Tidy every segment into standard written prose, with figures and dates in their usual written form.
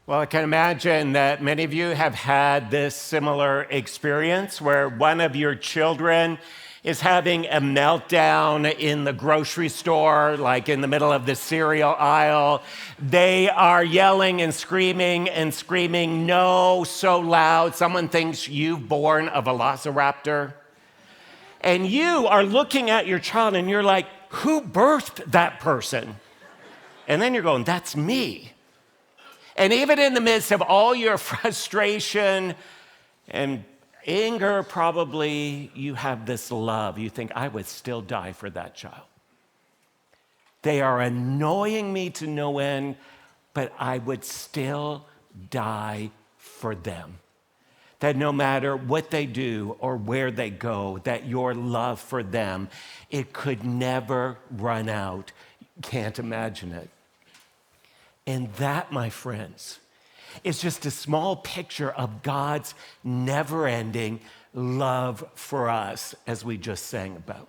Well, I can imagine that many of you have had this similar experience where one of your children is having a meltdown in the grocery store, like in the middle of the cereal aisle. They are yelling and screaming, no, so loud. Someone thinks you've born a velociraptor. And you are looking at your child and you're like, who birthed that person? And then you're going, that's me. And even in the midst of all your frustration and anger, probably you have this love. You think, I would still die for that child. They are annoying me to no end, but I would still die for them. That no matter what they do or where they go, that your love for them, it could never run out. Can't imagine it. And that, my friends, is just a small picture of God's never-ending love for us, as we just sang about.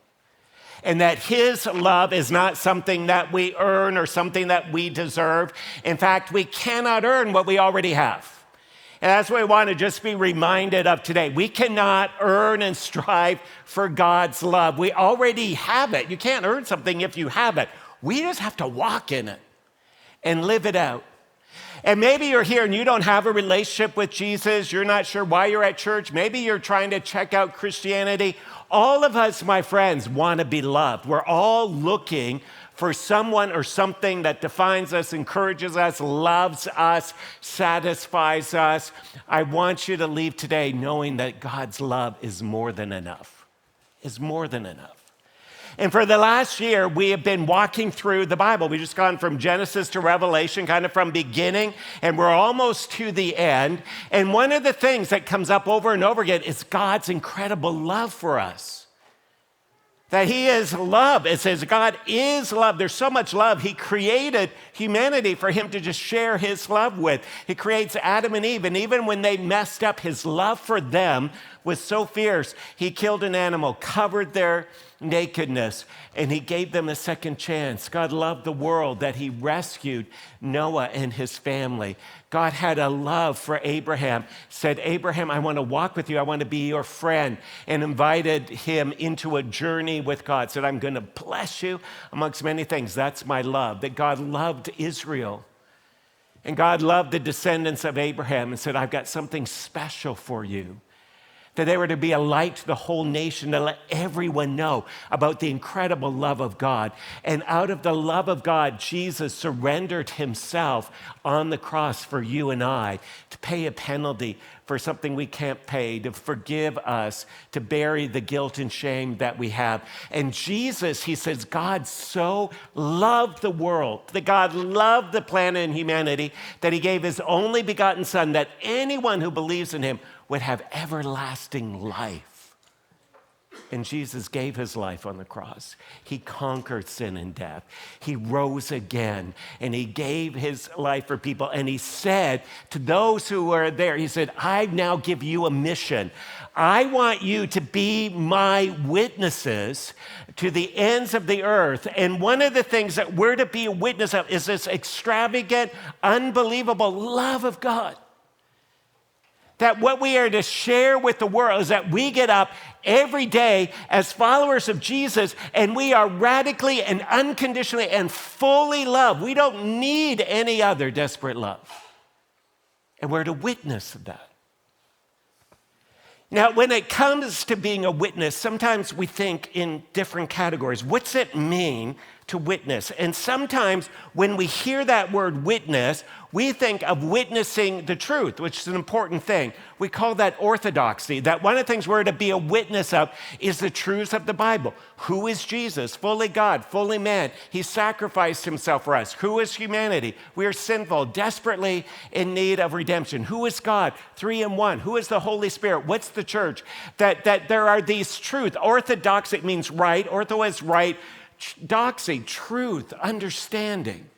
And that his love is not something that we earn or something that we deserve. In fact, we cannot earn what we already have. And that's what we want to just be reminded of today. We cannot earn and strive for God's love. We already have it. You can't earn something if you have it. We just have to walk in it and live it out. And maybe you're here and you don't have a relationship with Jesus. You're not sure why you're at church. Maybe you're trying to check out Christianity. All of us, my friends, want to be loved. We're all looking for someone or something that defines us, encourages us, loves us, satisfies us. I want you to leave today knowing that God's love is more than enough. Is more than enough. And for the last year, we have been walking through the Bible. We've just gone from Genesis to Revelation, kind of from beginning, and we're almost to the end. And one of the things that comes up over and over again is God's incredible love for us. That he is love. It says God is love. There's so much love. He created humanity for him to just share his love with. He creates Adam and Eve, and even when they messed up, his love for them was so fierce. He killed an animal, covered their nakedness, and he gave them a second chance. God loved the world that he rescued Noah and his family. God had a love for Abraham, said, Abraham, I want to walk with you. I want to be your friend, and invited him into a journey with God. Said, I'm going to bless you amongst many things. That's my love, that God loved Israel. And God loved the descendants of Abraham and said, I've got something special for you. That they were to be a light to the whole nation, to let everyone know about the incredible love of God. And out of the love of God, Jesus surrendered himself on the cross for you and I to pay a penalty for something we can't pay, to forgive us, to bury the guilt and shame that we have. And Jesus, he says, God so loved the world, that God loved the planet and humanity, that he gave his only begotten Son, that anyone who believes in him would have everlasting life. And Jesus gave his life on the cross. He conquered sin and death. He rose again, and he gave his life for people. And he said to those who were there, he said, I now give you a mission. I want you to be my witnesses to the ends of the earth. And one of the things that we're to be a witness of is this extravagant, unbelievable love of God. That what we are to share with the world is that we get up every day as followers of Jesus and we are radically and unconditionally and fully loved. We don't need any other desperate love. And we're to witness that. Now, when it comes to being a witness, sometimes we think in different categories. What's it mean to witness? And sometimes when we hear that word witness, we think of witnessing the truth, which is an important thing. We call that orthodoxy, that one of the things we're to be a witness of is the truths of the Bible. Who is Jesus? Fully God, fully man. He sacrificed himself for us. Who is humanity? We are sinful, desperately in need of redemption. Who is God? Three in one. Who is the Holy Spirit? What's the church? That there are these truths. Orthodoxy means right. Ortho is right. Doxy, truth, understanding.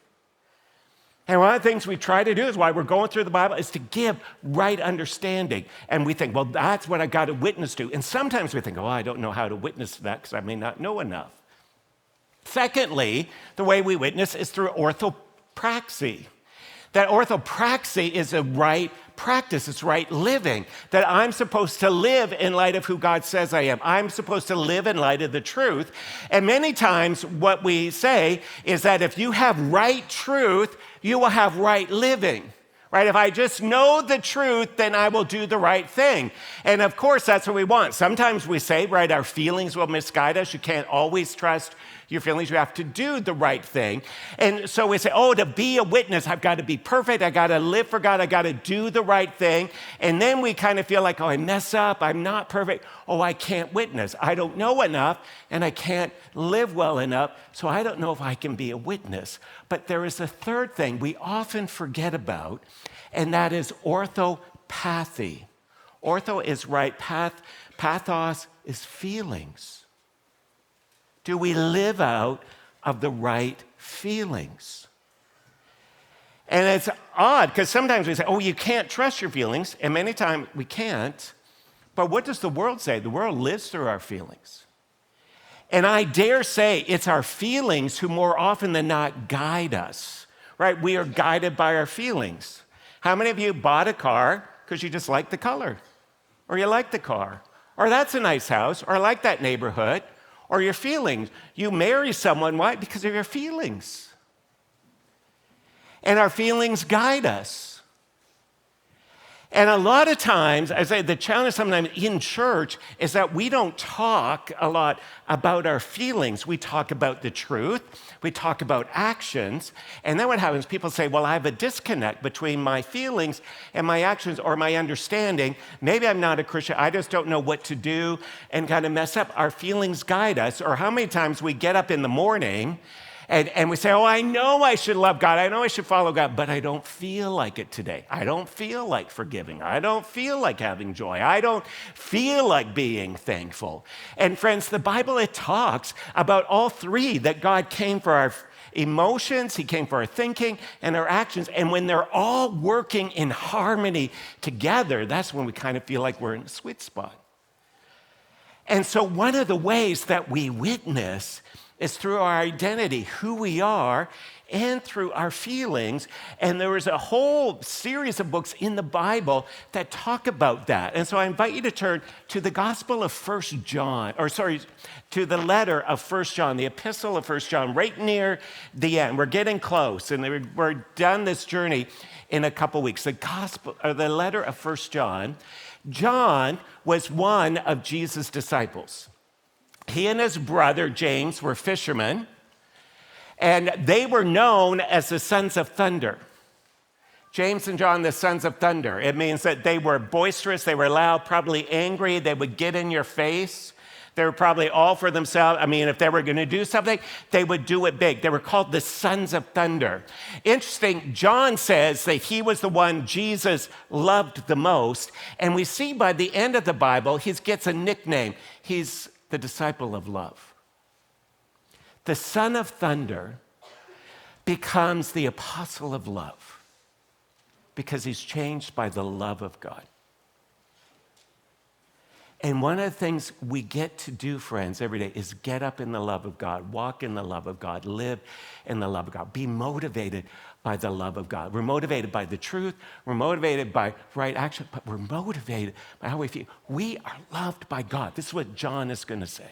And one of the things we try to do is why we're going through the Bible is to give right understanding. And we think, well, that's what I got to witness to. And sometimes we think, oh, I don't know how to witness to that because I may not know enough. Secondly, the way we witness is through orthopraxy. That orthopraxy is a right practice, it's right living, that I'm supposed to live in light of who God says I am. I'm supposed to live in light of the truth. And many times what we say is that if you have right truth, you will have right living. Right? If I just know the truth, then I will do the right thing. And of course, that's what we want. Sometimes we say, right, our feelings will misguide us. You can't always trust your feelings. You have to do the right thing. And so we say, oh, to be a witness, I've got to be perfect. I got to live for God. I got to do the right thing. And then we kind of feel like, oh, I mess up. I'm not perfect. Oh, I can't witness. I don't know enough and I can't live well enough. So I don't know if I can be a witness. But there is a third thing we often forget about, and that is orthopathy. Ortho is right. Pathos is feelings. Do we live out of the right feelings? And it's odd because sometimes we say, oh, you can't trust your feelings. And many times we can't. But what does the world say? The world lives through our feelings. And I dare say it's our feelings who more often than not guide us, right? We are guided by our feelings. How many of you bought a car because you just like the color? Or you like the car? Or that's a nice house? Or I like that neighborhood? Or your feelings. You marry someone, why? Because of your feelings. And our feelings guide us. And a lot of times, I say the challenge sometimes in church is that we don't talk a lot about our feelings. We talk about the truth. We talk about actions. And then what happens, people say, well, I have a disconnect between my feelings and my actions or my understanding. Maybe I'm not a Christian. I just don't know what to do and kind of mess up. Our feelings guide us. Or how many times we get up in the morning and we say, oh, I know I should love God. I know I should follow God, but I don't feel like it today. I don't feel like forgiving. I don't feel like having joy. I don't feel like being thankful. And friends, the Bible, it talks about all three, that God came for our emotions, he came for our thinking and our actions. And when they're all working in harmony together, that's when we kind of feel like we're in a sweet spot. And so one of the ways that we witness is through our identity, who we are, and through our feelings. And there is a whole series of books in the Bible that talk about that. And so I invite you to turn to the Gospel of to the letter of 1 John, the epistle of 1 John, right near the end. We're getting close, and we're done this journey in a couple weeks. The letter of 1 John. John was one of Jesus' disciples. He and his brother, James, were fishermen, and they were known as the sons of thunder. James and John, the sons of thunder. It means that they were boisterous, they were loud, probably angry, they would get in your face. They were probably all for themselves. I mean, if they were going to do something, they would do it big. They were called the sons of thunder. Interesting, John says that he was the one Jesus loved the most, and we see by the end of the Bible, he gets a nickname. He's the disciple of love. The son of thunder becomes the apostle of love because he's changed by the love of God. And one of the things we get to do, friends, every day is get up in the love of God, walk in the love of God, live in the love of God, be motivated by the love of God. We're motivated by the truth. We're motivated by right action, but we're motivated by how we feel. We are loved by God. This is what John is going to say.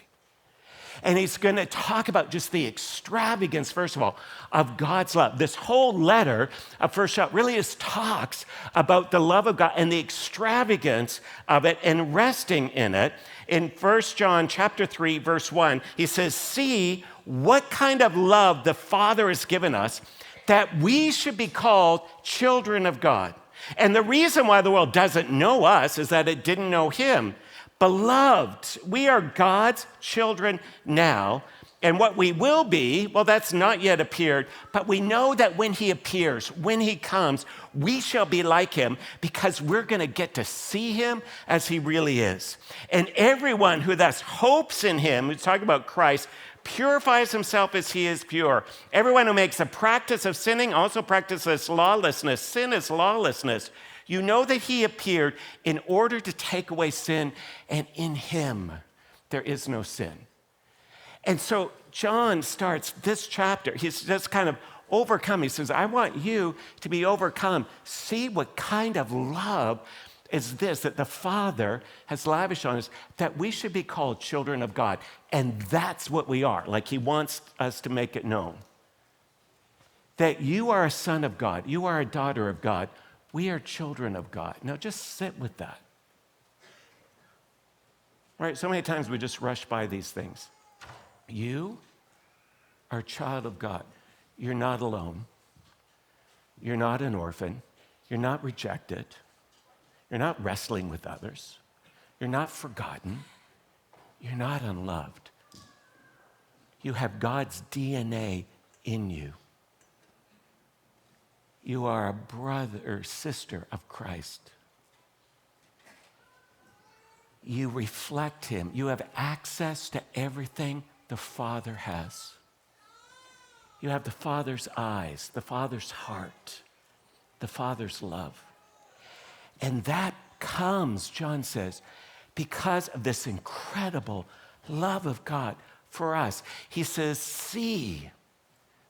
And he's going to talk about just the extravagance, first of all, of God's love. This whole letter of 1 John really just talks about the love of God and the extravagance of it and resting in it. In 1 John chapter 3, verse 1, he says, see what kind of love the Father has given us, that we should be called children of God. And the reason why the world doesn't know us is that it didn't know him. Beloved, we are God's children now, and what we will be, well, that's not yet appeared, but we know that when he appears, when he comes, we shall be like him because we're going to get to see him as he really is. And everyone who thus hopes in him, who's talking about Christ, purifies himself as he is pure. Everyone who makes a practice of sinning also practices lawlessness. Sin is lawlessness. You know that he appeared in order to take away sin, and in him there is no sin. And so John starts this chapter. He's just kind of Overcome. He says, I want you to be overcome. See what kind of love is this that the Father has lavished on us, that we should be called children of God. And that's what we are. Like he wants us to make it known. That you are a son of God. You are a daughter of God. We are children of God. Now just sit with that. Right? So many times we just rush by these things. You are a child of God. You're not alone. You're not an orphan. You're not rejected. You're not wrestling with others. You're not forgotten. You're not unloved. You have God's DNA in you. You are a brother or sister of Christ. You reflect him. You have access to everything the Father has. You have the Father's eyes, the Father's heart, the Father's love. And that comes, John says, because of this incredible love of God for us. He says, see.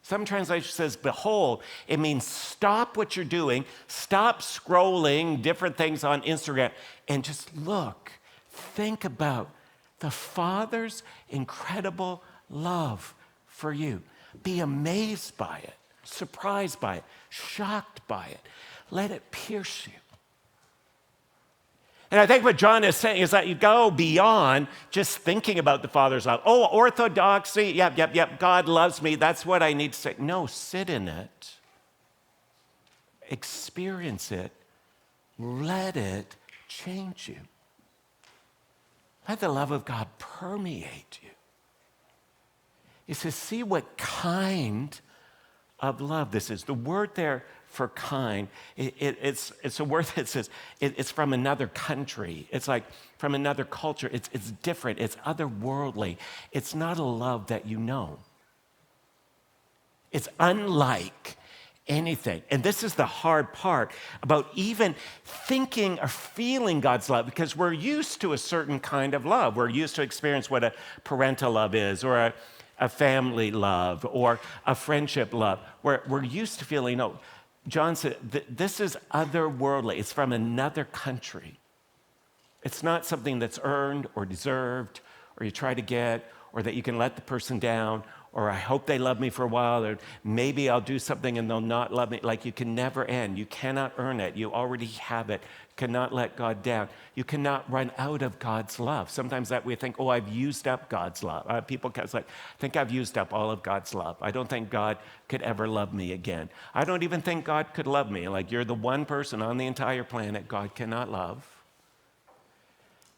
Some translation says, behold. It means stop what you're doing, stop scrolling different things on Instagram, and just look. Think about the Father's incredible love for you. Be amazed by it, surprised by it, shocked by it. Let it pierce you. And I think what John is saying is that you go beyond just thinking about the Father's love. Oh, orthodoxy, yep, God loves me. That's what I need to say. No, sit in it. Experience it. Let it change you. Let the love of God permeate you. He says, see what kind of love this is. The word there for kind, it's a word that says it's from another country. It's like from another culture. It's different. It's otherworldly. It's not a love that you know. It's unlike anything. And this is the hard part about even thinking or feeling God's love, because we're used to a certain kind of love. We're used to experience what a parental love is, or a family love, or a friendship love. We're used to feeling, no. John said, this is otherworldly. It's from another country. It's not something that's earned or deserved, or you try to get, or that you can let the person down, or I hope they love me for a while, or maybe I'll do something and they'll not love me. Like, you can never end. You cannot earn it. You already have it. You cannot let God down. You cannot run out of God's love. Sometimes that we think, oh, I've used up God's love. People say, I think I've used up all of God's love. I don't think God could ever love me again. I don't even think God could love me. Like, you're the one person on the entire planet God cannot love.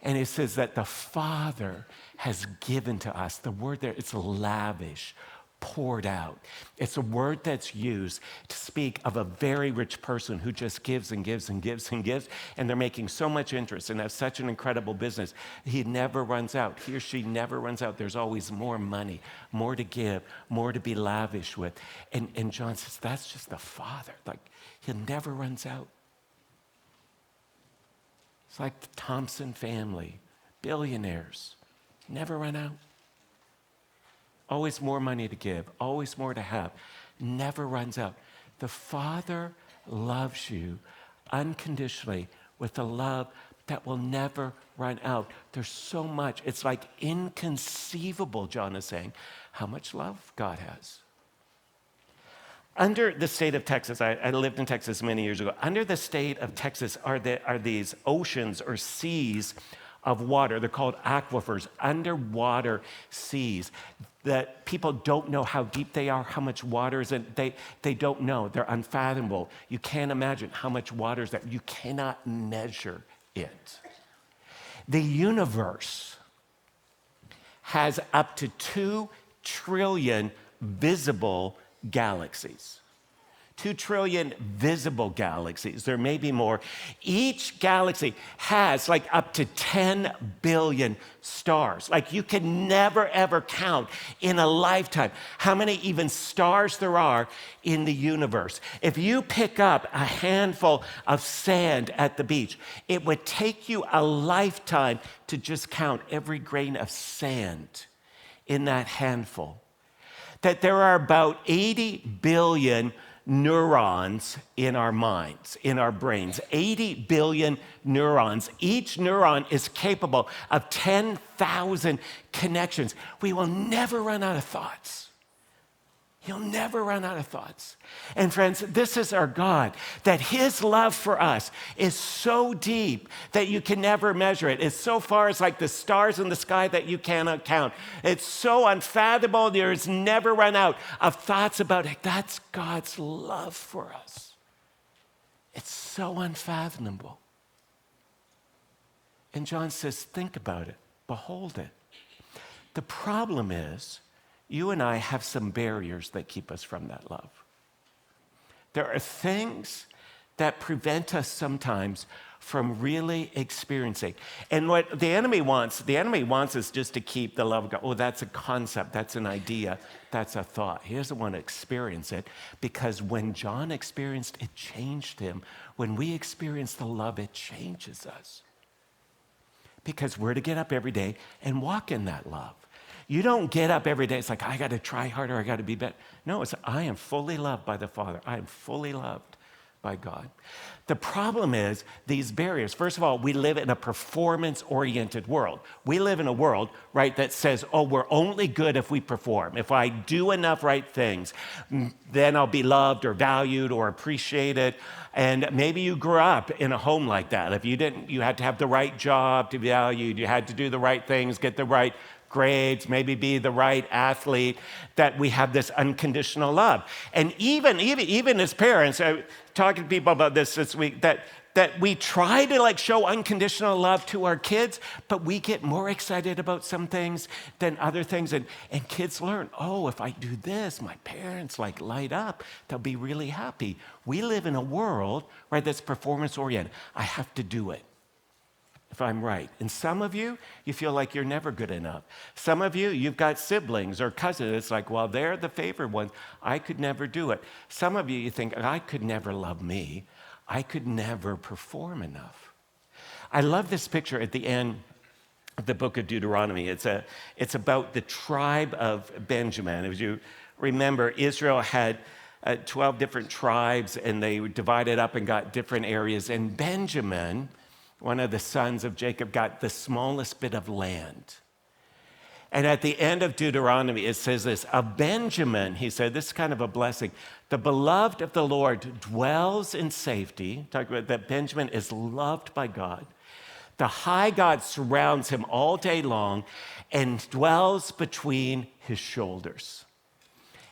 And it says that the Father has given to us. The word there, it's lavish, poured out. It's a word that's used to speak of a very rich person who just gives and gives and gives and gives, and they're making so much interest and have such an incredible business. He never runs out. He or she never runs out. There's always more money, more to give, more to be lavish with. And John says, that's just the Father. Like, he never runs out. It's like the Thompson family, billionaires, never run out. Always more money to give, always more to have, never runs out. The Father loves you unconditionally with a love that will never run out. There's so much. It's like inconceivable, John is saying, how much love God has. Under the state of Texas, I lived in Texas many years ago. Under the state of Texas are these oceans or seas of water. They're called aquifers, underwater seas that people don't know how deep they are, how much water is in. They don't know. They're unfathomable. You can't imagine how much water is there. You cannot measure it. The universe has up to 2 trillion visible galaxies. 2 trillion visible galaxies. There may be more. Each galaxy has like up to 10 billion stars. Like, you can never ever count in a lifetime how many even stars there are in the universe. If you pick up a handful of sand at the beach, it would take you a lifetime to just count every grain of sand in that handful. that there are about 80 billion neurons in our minds, in our brains. 80 billion neurons. Each neuron is capable of 10,000 connections. We will never run out of thoughts. You'll never run out of thoughts. And friends, this is our God, that his love for us is so deep that you can never measure it. It's so far, it's like the stars in the sky that you cannot count. It's so unfathomable, there's never run out of thoughts about it. That's God's love for us. It's so unfathomable. And John says, think about it, behold it. The problem is, you and I have some barriers that keep us from that love. There are things that prevent us sometimes from really experiencing. And what the enemy wants us just to keep the love of God. Oh, that's a concept, that's an idea, that's a thought. He doesn't want to experience it, because when John experienced it, changed him. When we experience the love, it changes us. Because we're to get up every day and walk in that love. You don't get up every day, it's like, I got to try harder, I got to be better. No, it's, I am fully loved by the Father. I am fully loved by God. The problem is these barriers. First of all, we live in a performance-oriented world. We live in a world, right, that says, oh, we're only good if we perform. If I do enough right things, then I'll be loved or valued or appreciated. And maybe you grew up in a home like that. If you didn't, you had to have the right job to be valued. You had to do the right things, get the right grades, maybe be the right athlete, that we have this unconditional love. And even as parents, talking to people about this week, that we try to like show unconditional love to our kids, but we get more excited about some things than other things. And kids learn, oh, if I do this, my parents like light up, they'll be really happy. We live in a world, right, that's performance oriented. I have to do it, if I'm right. And some of you, you feel like you're never good enough. Some of you, you've got siblings or cousins. It's like, well, they're the favored ones. I could never do it. Some of you, you think, I could never love me. I could never perform enough. I love this picture at the end of the book of Deuteronomy. It's about the tribe of Benjamin. As you remember, Israel had 12 different tribes, and they were divided up and got different areas. And Benjamin, one of the sons of Jacob, got the smallest bit of land. And at the end of Deuteronomy, it says this, of Benjamin, he said, this is kind of a blessing, the beloved of the Lord dwells in safety. Talk about that Benjamin is loved by God. The high God surrounds him all day long and dwells between his shoulders.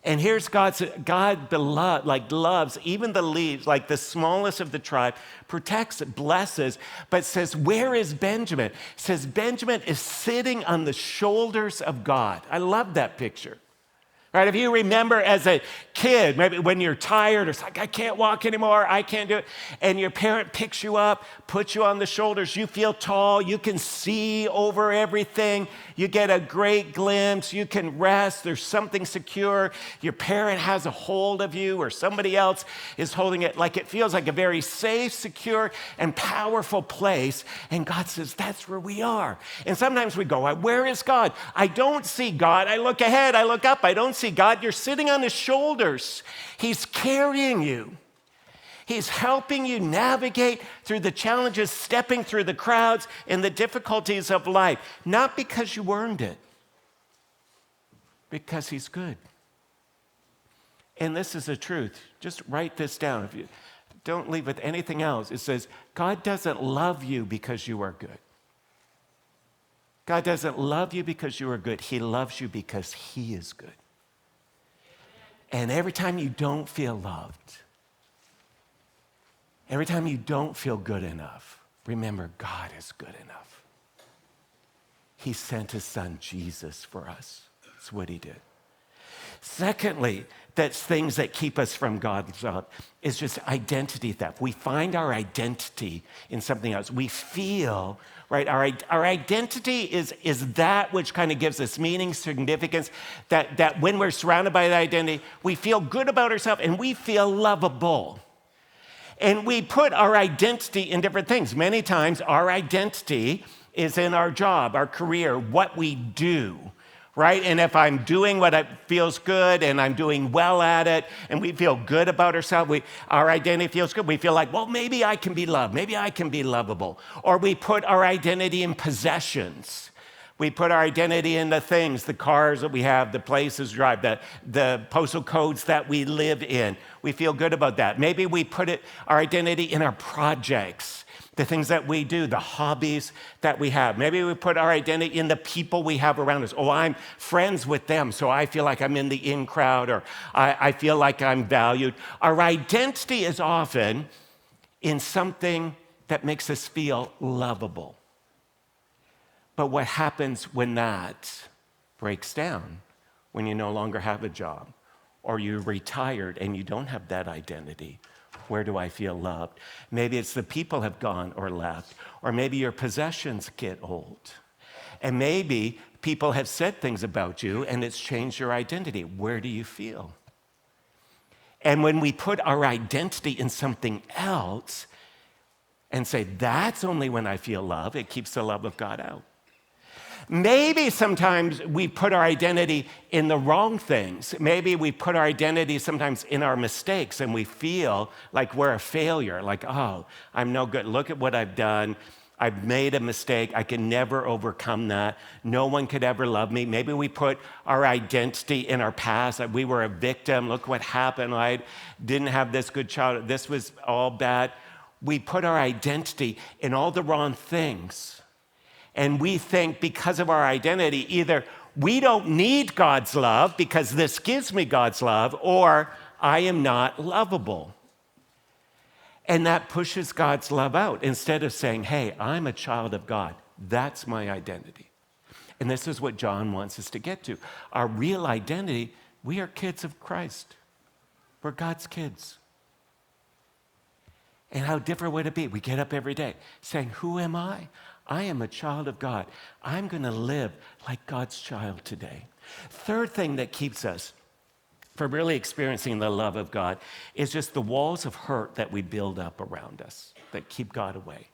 And here's God beloved, like loves even the leaves, like the smallest of the tribe, protects, blesses, but says, where is Benjamin? Says Benjamin is sitting on the shoulders of God. I love that picture. Right? If you remember as a kid, maybe when you're tired, or it's like, I can't walk anymore, I can't do it, and your parent picks you up, puts you on the shoulders, you feel tall, you can see over everything, you get a great glimpse, you can rest, there's something secure, your parent has a hold of you, or somebody else is holding it, like it feels like a very safe, secure, and powerful place, and God says, that's where we are. And sometimes we go, where is God? I don't see God. I look ahead, I look up, I don't see God. You're sitting on his shoulders. He's carrying you. He's helping you navigate through the challenges, stepping through the crowds and the difficulties of life, not because you earned it, because he's good. And this is the truth. Just write this down. If you don't leave with anything else, it says, God doesn't love you because you are good. God doesn't love you because you are good. He loves you because he is good. And every time you don't feel loved, every time you don't feel good enough, remember, God is good enough. He sent his son Jesus for us. That's what he did. Secondly, that's things that keep us from God's love is just identity theft. We find our identity in something else. We feel, right, our identity is that which kind of gives us meaning, significance, that when we're surrounded by that identity, we feel good about ourselves and we feel lovable. And we put our identity in different things. Many times our identity is in our job, our career, what we do. right? And if I'm doing what feels good and I'm doing well at it and we feel good about ourselves, our identity feels good. We feel like, well, maybe I can be loved. Maybe I can be lovable. Or we put our identity in possessions. We put our identity in the things, the cars that we have, the places we drive, the postal codes that we live in. We feel good about that. Maybe we put our identity in our projects, the things that we do, the hobbies that we have. Maybe we put our identity in the people we have around us. Oh, I'm friends with them, so I feel like I'm in the in crowd, or I feel like I'm valued. Our identity is often in something that makes us feel lovable. But what happens when that breaks down, when you no longer have a job, or you're retired and you don't have that identity? Where do I feel loved? Maybe it's the people have gone or left, or maybe your possessions get old. And maybe people have said things about you and it's changed your identity. Where do you feel? And when we put our identity in something else and say, that's only when I feel love, it keeps the love of God out. Maybe sometimes we put our identity in the wrong things. Maybe we put our identity sometimes in our mistakes and we feel like we're a failure, like, oh, I'm no good. Look at what I've done. I've made a mistake. I can never overcome that. No one could ever love me. Maybe we put our identity in our past, that we were a victim. Look what happened. I didn't have this good childhood. This was all bad. We put our identity in all the wrong things. And we think because of our identity, either we don't need God's love because this gives me God's love, or I am not lovable. And that pushes God's love out instead of saying, hey, I'm a child of God. That's my identity. And this is what John wants us to get to. Our real identity, we are kids of Christ. We're God's kids. And how different would it be? We get up every day saying, who am I? I am a child of God. I'm going to live like God's child today. Third thing that keeps us from really experiencing the love of God is just the walls of hurt that we build up around us that keep God away.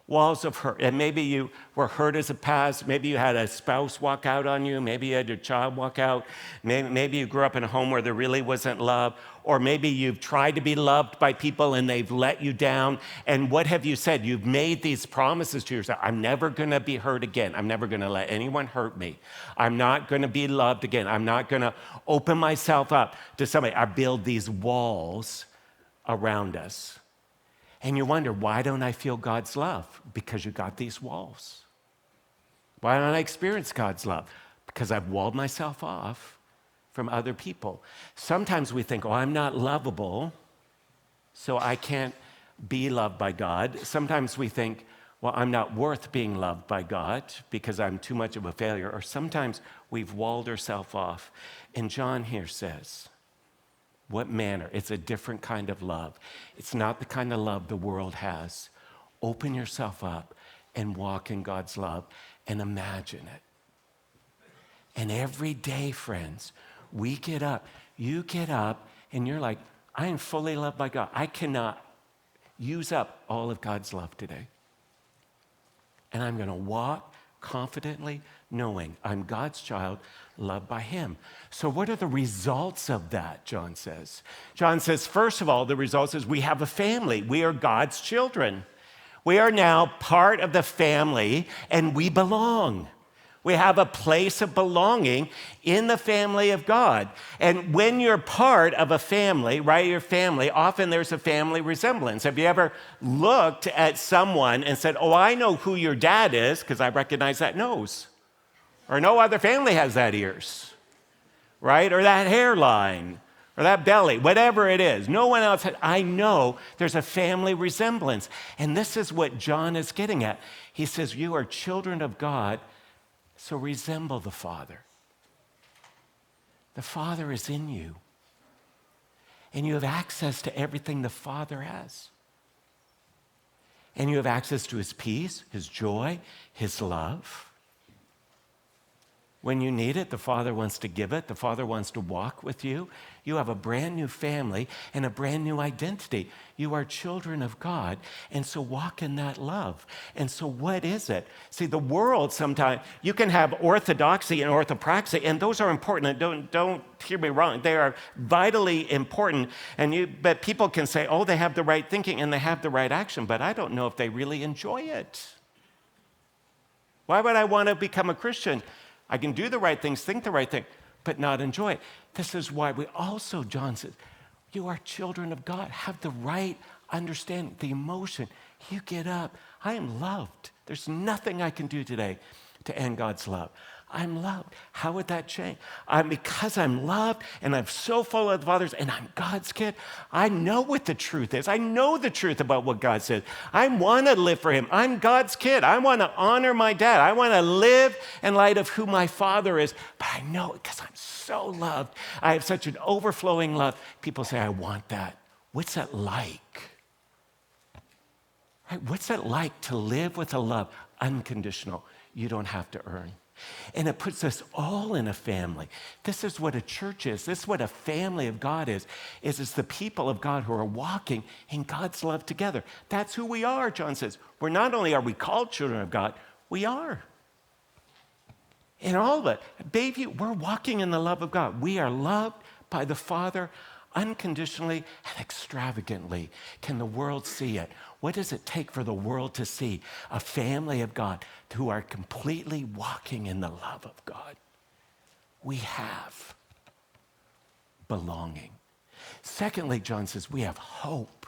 Walls of hurt. And maybe you were hurt as a past. Maybe you had a spouse walk out on you. Maybe you had your child walk out. Maybe you grew up in a home where there really wasn't love. Or maybe you've tried to be loved by people and they've let you down. And what have you said? You've made these promises to yourself. I'm never going to be hurt again. I'm never going to let anyone hurt me. I'm not going to be loved again. I'm not going to open myself up to somebody. I build these walls around us. And you wonder, why don't I feel God's love? Because you got these walls. Why don't I experience God's love? Because I've walled myself off from other people. Sometimes we think, oh, I'm not lovable, so I can't be loved by God. Sometimes we think, well, I'm not worth being loved by God because I'm too much of a failure. Or sometimes we've walled ourselves off. And John here says, what manner? It's a different kind of love. It's not the kind of love the world has. Open yourself up and walk in God's love and imagine it. And every day, friends, we get up. You get up and you're like, I am fully loved by God. I cannot use up all of God's love today. And I'm going to walk confidently knowing I'm God's child, loved by him. So what are the results of that, John says? John says, first of all, the results is we have a family. We are God's children. We are now part of the family and we belong. We have a place of belonging in the family of God. And when you're part of a family, right, your family, often there's a family resemblance. Have you ever looked at someone and said, oh, I know who your dad is because I recognize that nose? Or no other family has that ears, right? Or that hairline, or that belly, whatever it is. No one else has. I know there's a family resemblance. And this is what John is getting at. He says, you are children of God, so resemble the Father. The Father is in you. And you have access to everything the Father has. And you have access to his peace, his joy, his love. When you need it, the Father wants to give it. The Father wants to walk with you. You have a brand new family and a brand new identity. You are children of God, and so walk in that love. And so what is it? See, the world sometimes, you can have orthodoxy and orthopraxy, and those are important. And don't hear me wrong. They are vitally important. But people can say, oh, they have the right thinking and they have the right action, but I don't know if they really enjoy it. Why would I want to become a Christian? I can do the right things, think the right thing, but not enjoy it. This is why we also, John says, you are children of God. Have the right understanding, the emotion. You get up. I am loved. There's nothing I can do today to end God's love. I'm loved. How would that change? Because I'm loved and I'm so full of the Father's and I'm God's kid, I know what the truth is. I know the truth about what God says. I want to live for him. I'm God's kid. I want to honor my dad. I want to live in light of who my Father is. But I know it because I'm so loved. I have such an overflowing love. People say, I want that. What's that like? Right? What's that like to live with a love unconditional? You don't have to earn. And it puts us all in a family. This is what a church is. This is what a family of God is. It's the people of God who are walking in God's love together. That's who we are, John says. We're not only are we called children of God, we are. In all of it, Bayview, we're walking in the love of God. We are loved by the Father unconditionally and extravagantly. Can the world see it? What does it take for the world to see a family of God who are completely walking in the love of God? We have belonging. Secondly, John says, we have hope.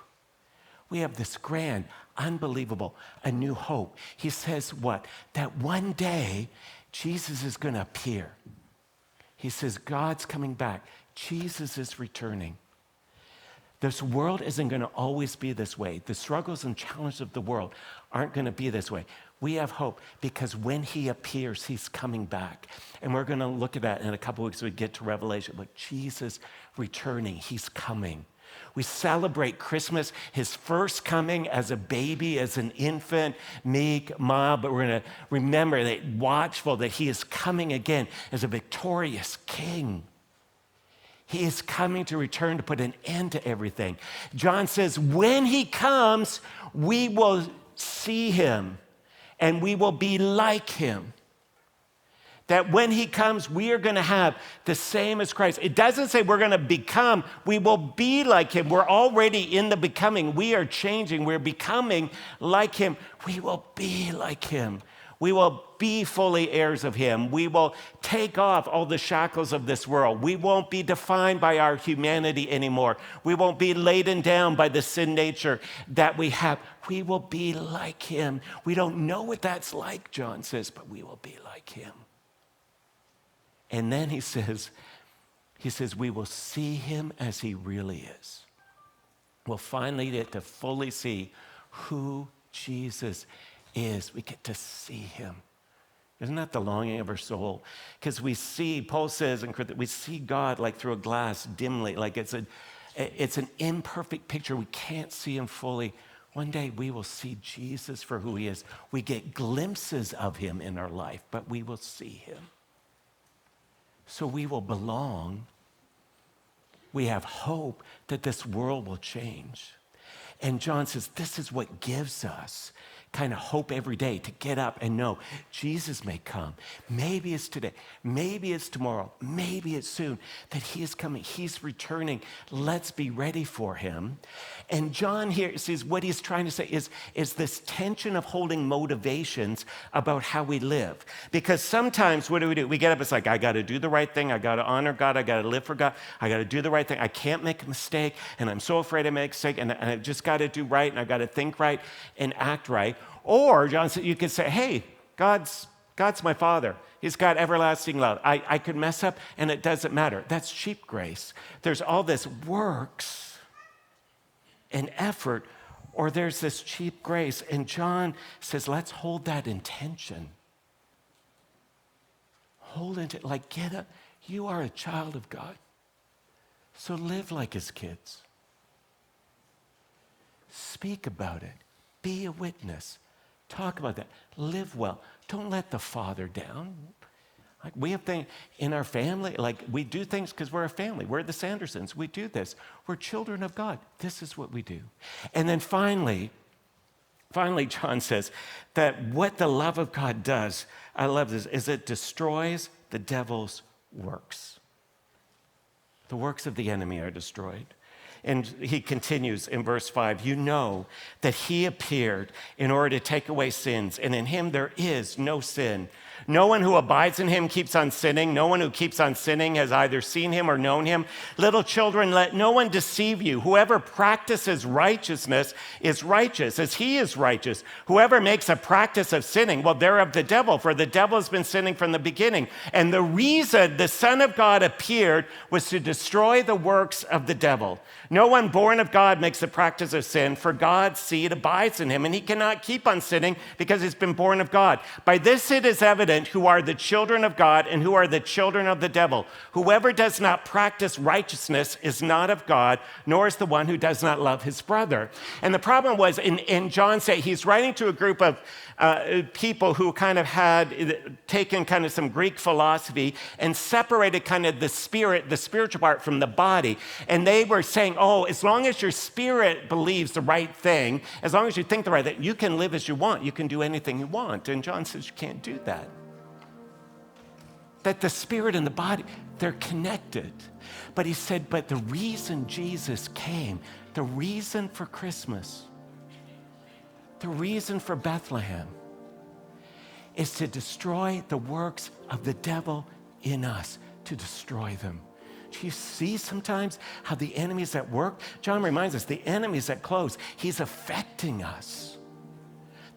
We have this grand, unbelievable, a new hope. He says what? That one day Jesus is going to appear. He says, God's coming back. Jesus is returning. This world isn't going to always be this way. The struggles and challenges of the world aren't going to be this way. We have hope because when he appears, he's coming back. And we're going to look at that in a couple of weeks when we get to Revelation. But Jesus returning, he's coming. We celebrate Christmas, his first coming as a baby, as an infant, meek, mild, but we're going to remember that watchful, that he is coming again as a victorious king. He is coming to return to put an end to everything. John says, when he comes, we will see him and we will be like him. That when he comes, we are going to have the same as Christ. It doesn't say we're going to become, we will be like him. We're already in the becoming. We are changing. We're becoming like him. We will be like him. We will be fully heirs of him. We will take off all the shackles of this world. We won't be defined by our humanity anymore. We won't be laden down by the sin nature that we have. We will be like him. We don't know what that's like, John says, but we will be like him. And then he says, we will see him as he really is. We'll finally get to fully see who Jesus is. We get to see him. Isn't that the longing of our soul? Because we see, Paul says, we see God like through a glass dimly, like it's an imperfect picture. We can't see him fully. One day we will see Jesus for who he is. We get glimpses of him in our life, but we will see him. So we will belong. We have hope that this world will change. And John says, this is what gives us kind of hope every day to get up and know Jesus may come. Maybe it's today, maybe it's tomorrow, maybe it's soon, that he is coming, he's returning. Let's be ready for him. And John here says what he's trying to say is this tension of holding motivations about how we live. Because sometimes what do? We get up, it's like, I got to do the right thing, I got to honor God, I got to live for God, I got to do the right thing, I can't make a mistake, and I'm so afraid I make a mistake, and I just got to do right, and I got to think right and act right. Or, John said, you could say, hey, God's my Father. He's got everlasting love. I could mess up, and it doesn't matter. That's cheap grace. There's all this works and effort, or there's this cheap grace. And John says, let's hold that intention. Hold it, like get up. You are a child of God. So live like his kids. Speak about it. Be a witness. Talk about that. Live well. Don't let the Father down. Like we have things in our family, like we do things because we're a family. We're the Sandersons. We do this. We're children of God. This is what we do. And then finally, John says that what the love of God does, I love this, is it destroys the devil's works. The works of the enemy are destroyed. And he continues in verse 5, you know that he appeared in order to take away sins, and in him there is no sin. No one who abides in him keeps on sinning. No one who keeps on sinning has either seen him or known him. Little children, let no one deceive you. Whoever practices righteousness is righteous as he is righteous. Whoever makes a practice of sinning, well, they're of the devil, for the devil has been sinning from the beginning. And the reason the Son of God appeared was to destroy the works of the devil. No one born of God makes a practice of sin, for God's seed abides in him, and he cannot keep on sinning because he's been born of God. By this it is evident who are the children of God and who are the children of the devil. Whoever does not practice righteousness is not of God, nor is the one who does not love his brother. And the problem was, in John say, he's writing to a group of people who kind of had taken kind of some Greek philosophy and separated kind of the spiritual part from the body. And they were saying, oh, as long as your spirit believes the right thing, as long as you think the right thing, you can live as you want. You can do anything you want. And John says you can't do that. That the spirit and the body, they're connected. But he said, but the reason Jesus came, the reason for Christmas, the reason for Bethlehem is to destroy the works of the devil in us, to destroy them. Do you see sometimes how the enemy is at work? John reminds us, the enemy is at close. He's affecting us.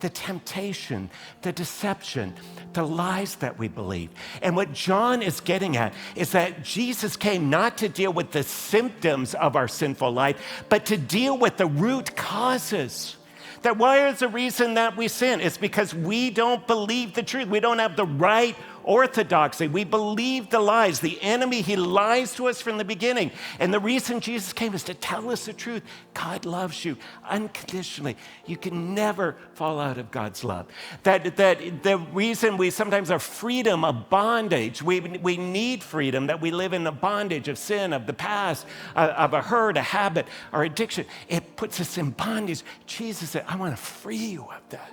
The temptation, the deception, the lies that we believe. And what John is getting at is that Jesus came not to deal with the symptoms of our sinful life, but to deal with the root causes. That why is the reason that we sin? It's because we don't believe the truth. We don't have the right orthodoxy. We believe the lies. The enemy, he lies to us from the beginning. And the reason Jesus came is to tell us the truth. God loves you unconditionally. You can never fall out of God's love. That the reason we sometimes are freedom of bondage, we need freedom, that we live in the bondage of sin, of the past, of a hurt, a habit, or addiction. It puts us in bondage. Jesus said, I want to free you of that.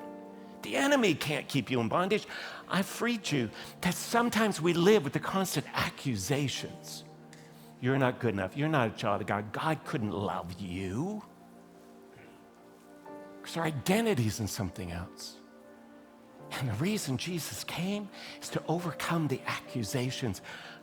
The enemy can't keep you in bondage. I freed you. That sometimes we live with the constant accusations. You're not good enough. You're not a child of God. God couldn't love you. Because our identity's in something else. And the reason Jesus came is to overcome the accusations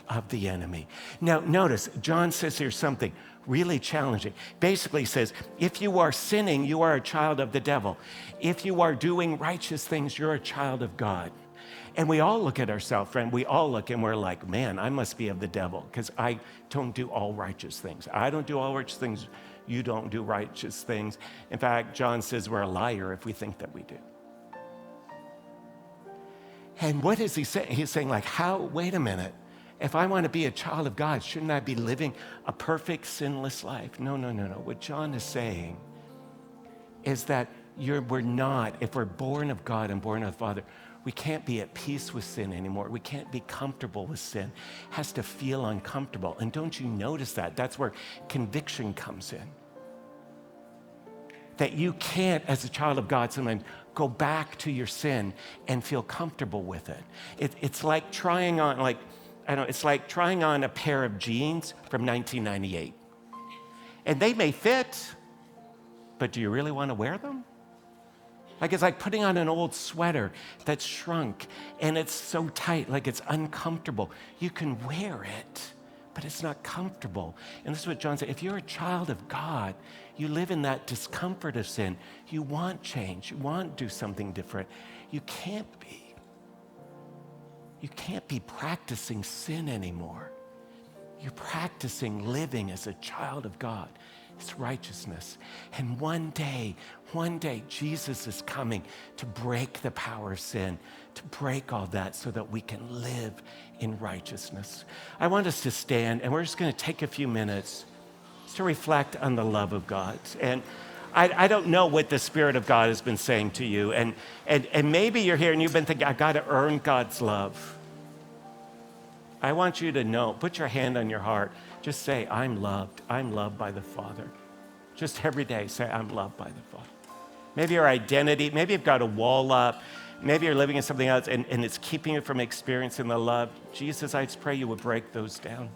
of the enemy. Now, notice, John says here something really challenging. Basically, he says, if you are sinning, you are a child of the devil. If you are doing righteous things, you're a child of God. And we all look at ourselves, friend. We all look and we're like, man, I must be of the devil because I don't do all righteous things. I don't do all righteous things. You don't do righteous things. In fact, John says we're a liar if we think that we do. And what is he saying? He's saying like, wait a minute. If I want to be a child of God, shouldn't I be living a perfect, sinless life? No. What John is saying is that we're not, if we're born of God and born of the Father, we can't be at peace with sin anymore. We can't be comfortable with sin. It has to feel uncomfortable. And don't you notice that? That's where conviction comes in. That you can't, as a child of God, sometimes go back to your sin and feel comfortable with it. It's like trying on, it's like trying on a pair of jeans from 1998. And they may fit, but do you really want to wear them? Like it's like putting on an old sweater that's shrunk and it's so tight, like it's uncomfortable. You can wear it, but it's not comfortable. And this is what John said. If you're a child of God, you live in that discomfort of sin. You want change. You want to do something different. You can't be. You can't be practicing sin anymore. You're practicing living as a child of God. It's righteousness. And one day, Jesus is coming to break the power of sin, to break all that so that we can live in righteousness. I want us to stand, and we're just going to take a few minutes to reflect on the love of God. And I don't know what the Spirit of God has been saying to you. And maybe you're here and you've been thinking, I've got to earn God's love. I want you to know, put your hand on your heart. Just say, I'm loved. I'm loved by the Father. Just every day say, I'm loved by the Father. Maybe your identity, maybe you've got a wall up. Maybe you're living in something else and it's keeping you from experiencing the love. Jesus, I just pray you would break those down.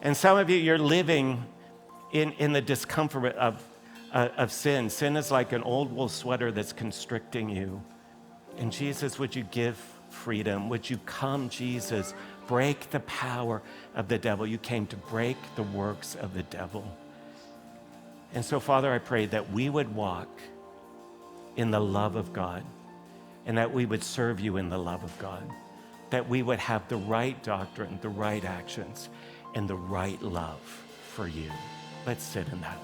And some of you, you're living in the discomfort of sin. Sin is like an old wool sweater that's constricting you. And Jesus, would you give freedom? Would you come, Jesus, break the power of the devil? You came to break the works of the devil. And so, Father, I pray that we would walk in the love of God and that we would serve you in the love of God, that we would have the right doctrine, the right actions, and the right love for you. Let's sit in that.